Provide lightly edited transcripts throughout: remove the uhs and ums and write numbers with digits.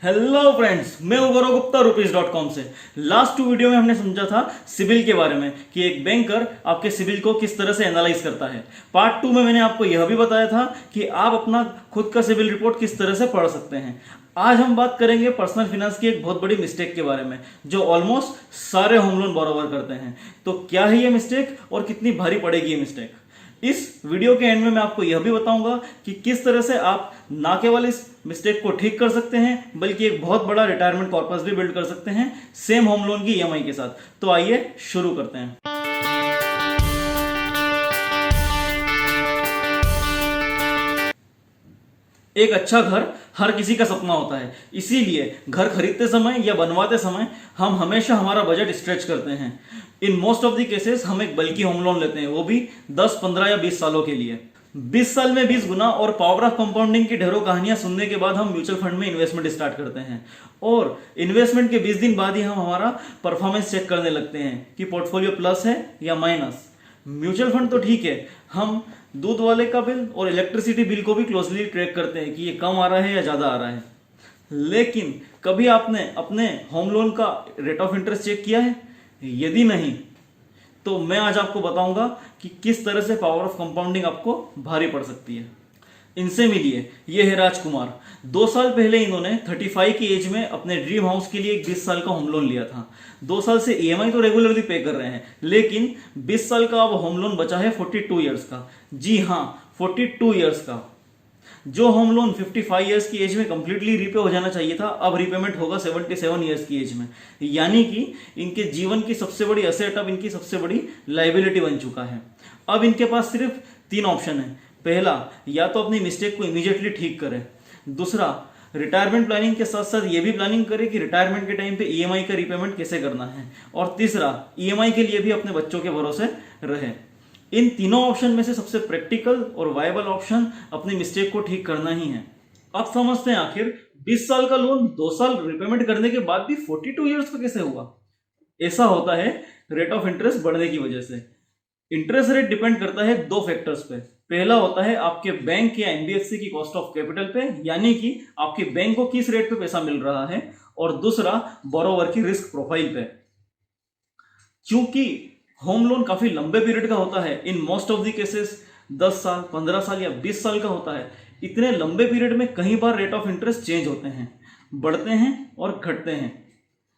Hello friends, मैं हूं गौरव Gupta rupees.com से। लास्ट 2 वीडियो में हमने समझा था सिबिल के बारे में कि एक बैंकर आपके सिबिल को किस तरह से एनालाइज करता है। पार्ट 2 में मैंने आपको यह भी बताया था कि आप अपना खुद का सिबिल रिपोर्ट किस तरह से पढ़ सकते हैं। आज हम बात करेंगे पर्सनल फाइनेंस की एक बहुत बड़ी मिस्टेक के बारे में जो ऑलमोस्ट सारे होम लोन बोरोवर करते हैं। तो क्या है ये मिस्टेक और कितनी भारी पड़ेगी ये मिस्टेक। इस वीडियो के एंड में मैं आपको यह भी बताऊंगा कि किस तरह से आप ना केवल इस मिस्टेक को ठीक कर सकते हैं बल्कि एक बहुत बड़ा रिटायरमेंट कॉर्पस भी बिल्ड कर सकते हैं सेम होम लोन की ईएमआई के साथ। तो आइए शुरू करते हैं। एक अच्छा घर हर किसी का सपना होता है, इसीलिए घर खरीदते समय या बनवाते समय हम हमेशा हमारा बजट स्ट्रेच करते हैं। In most of the cases हम एक बल्कि होम लोन लेते हैं, वो भी 10, 15 या 20 सालों के लिए। 20 साल में 20 गुना और पावर ऑफ कंपाउंडिंग की ढेरों कहानियां सुनने के बाद हम म्यूचुअल फंड में इन्वेस्टमेंट स्टार्ट करते हैं और इन्वेस्टमेंट के 20 दिन बाद ही हम हमारा परफॉर्मेंस चेक करने लगते हैं कि पोर्टफोलियो प्लस है या माइनस। म्यूचुअल फंड तो ठीक है, हम दूध वाले का बिल और इलेक्ट्रिसिटी बिल को भी क्लोजली ट्रैक करते हैं कि ये कम आ रहा है या ज़्यादा आ रहा है। लेकिन कभी आपने अपने होम लोन का रेट ऑफ इंटरेस्ट चेक किया है? यदि नहीं तो मैं आज आपको बताऊंगा कि किस तरह से पावर ऑफ कंपाउंडिंग आपको भारी पड़ सकती है। इनसे मिलिए, ये है राजकुमार। 2 साल पहले इन्होंने 35 की एज में अपने ड्रीम हाउस के लिए एक 20 साल का होम लोन लिया था। 2 साल से ईएमआई तो रेगुलरली पे कर रहे हैं, लेकिन 20 साल का अब होम लोन बचा है 42 ईयर्स का। जी हाँ, 42 ईयर्स का। जो होम लोन 55 ईयर्स की एज में कंप्लीटली रीपे हो जाना चाहिए था, अब रीपेमेंट होगा 77 ईयर्स की एज में। यानी कि इनके जीवन की सबसे बड़ी असेट अब इनकी सबसे बड़ी लाइबिलिटी बन चुका है। अब इनके पास सिर्फ 3 ऑप्शन है। पहला, या तो अपनी मिस्टेक को इमीडिएटली ठीक करें। दूसरा, रिटायरमेंट प्लानिंग के साथ साथ ये भी प्लानिंग करें कि रिटायरमेंट के टाइम पे ईएमआई का रीपेमेंट कैसे करना है। और तीसरा, ईएमआई के लिए भी अपने बच्चों के भरोसे रहे। इन तीनों ऑप्शन में से सबसे प्रैक्टिकल और वायबल ऑप्शन अपनी मिस्टेक को ठीक करना ही है। अब समझते हैं आखिर 20 साल का लोन 2 साल रिपेमेंट करने के बाद भी 42 ईयर्स का कैसे हुआ। ऐसा होता है रेट ऑफ इंटरेस्ट बढ़ने की वजह से। इंटरेस्ट रेट डिपेंड करता है 2 फैक्टर्स पे। पहला होता है आपके बैंक या एनबीएफसी की कॉस्ट ऑफ कैपिटल पे, यानी कि आपके बैंक को किस रेट पे पैसा मिल रहा है, और दूसरा बोरोवर की रिस्क प्रोफाइल पे। क्योंकि होम लोन काफी लंबे पीरियड का होता है, in most of the cases 10 साल, 15 साल या 20 साल का होता है। इतने लंबे पीरियड में कई बार रेट ऑफ इंटरेस्ट चेंज होते हैं, बढ़ते हैं और घटते हैं।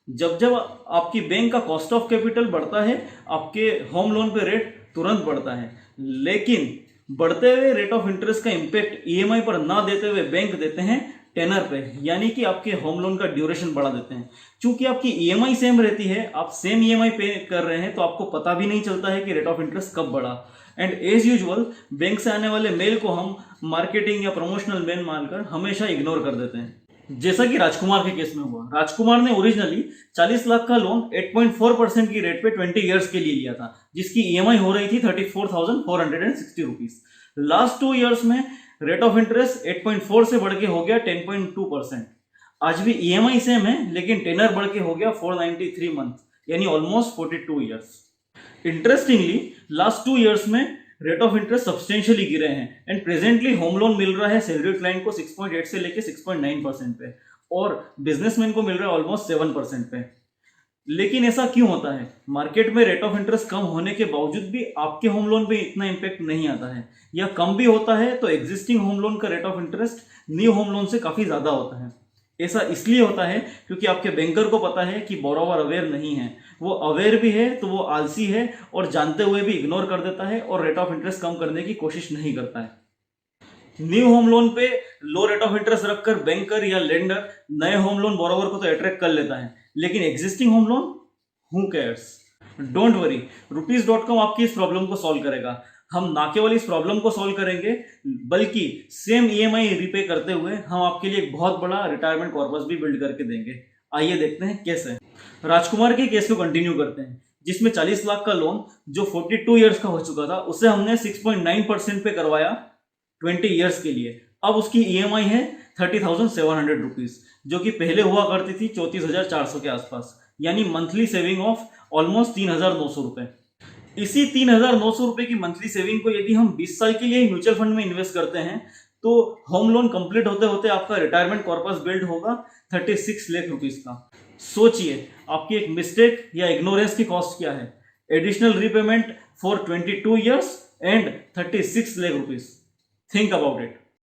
जब जब आपकी बैंक का कॉस्ट ऑफ कैपिटल बढ़ता है, आपके होम लोन पे रेट तुरंत बढ़ता है। लेकिन बढ़ते हुए रेट ऑफ इंटरेस्ट का इंपैक्ट ईएमआई पर ना देते हुए बैंक देते हैं टेनर पे, यानी कि आपके होम लोन का ड्यूरेशन बढ़ा देते हैं। क्योंकि आपकी ईएमआई सेम रहती है, आप सेम ईएमआई पे कर रहे हैं, तो आपको पता भी नहीं चलता है कि रेट ऑफ इंटरेस्ट कब बढ़ा। एंड एज यूजुअल बैंक से आने वाले मेल को हम मार्केटिंग या प्रमोशनल मेल मानकर हमेशा इग्नोर कर देते हैं, जैसा कि राजकुमार के केस में हुआ। राजकुमार ने ओरिजिनली 40 लाख का लोन 8.4% की रेट पे 20 ईयर्स के लिए लिया था, जिसकी ईएमआई हो रही थी 34,460 रुपीज। लास्ट 2 ईयर्स में रेट ऑफ इंटरेस्ट 8.4 से बढ़ के हो गया 10.2%। आज भी ईएमआई सेम है, लेकिन टेनर बढ़ के हो गया 493 मंथ, यानी almost 42 years. Interestingly last 2 years में रेट ऑफ इंटरेस्ट सब्सटेंशियली गिरे हैं एंड प्रेजेंटली होम लोन मिल रहा है सैलरी क्लाइंट को 6.8 से लेके 6.9% पे, और बिजनेसमैन को मिल रहा है ऑलमोस्ट 7% पे। लेकिन ऐसा क्यों होता है? मार्केट में रेट ऑफ इंटरेस्ट कम होने के बावजूद भी आपके होम लोन पे इतना इंपैक्ट नहीं आता है, या कम भी होता है तो एग्जिस्टिंग होम लोन का rate of interest new home loan से काफी ज्यादा होता है। ऐसा इसलिए होता है क्योंकि आपके बैंकर को पता है कि बोरोवर अवेयर नहीं है। वो अवेयर भी है तो वो आलसी है और जानते हुए भी इग्नोर कर देता है और रेट ऑफ इंटरेस्ट कम करने की कोशिश नहीं करता है। न्यू होम लोन पे लो रेट ऑफ इंटरेस्ट रखकर बैंकर या लेंडर नए होम लोन बोरोवर को तो अट्रैक्ट कर लेता है, लेकिन existing home loan who cares. Don't worry, rupees.com आपकी इस प्रॉब्लम को सॉल्व करेगा। हम ना केवल इस प्रॉब्लम को सॉल्व करेंगे बल्कि सेम ईएमआई रीपे करते हुए हम आपके लिए एक बहुत बड़ा रिटायरमेंट कॉर्पस भी बिल्ड करके देंगे। आइए देखते हैं कैसे। राजकुमार के केस को कंटिन्यू करते हैं, जिसमें 40 लाख का लोन जो 42 ईयर्स का हो चुका था, उसे हमने 6.9% पे करवाया 20 ईयर्स के लिए। अब उसकी ईएमआई है 30,700 रुपीज, जो कि पहले हुआ करती थी 34,400 के आसपास, यानी मंथली सेविंग ऑफ ऑलमोस्ट 3,900 रुपए। इसी 3,900 रुपए की मंथली सेविंग को यदि हम 20 साल के लिए म्यूचुअल फंड में इन्वेस्ट करते हैं तो होम लोन कंप्लीट होते होते आपका रिटायरमेंट कॉर्पस बिल्ड होगा 36 लाख रुपीस का। सोचिए आपकी एक मिस्टेक या इग्नोरेंस की कॉस्ट क्या है। Additional repayment for 22 years and 36 lakh rupees. Think about it.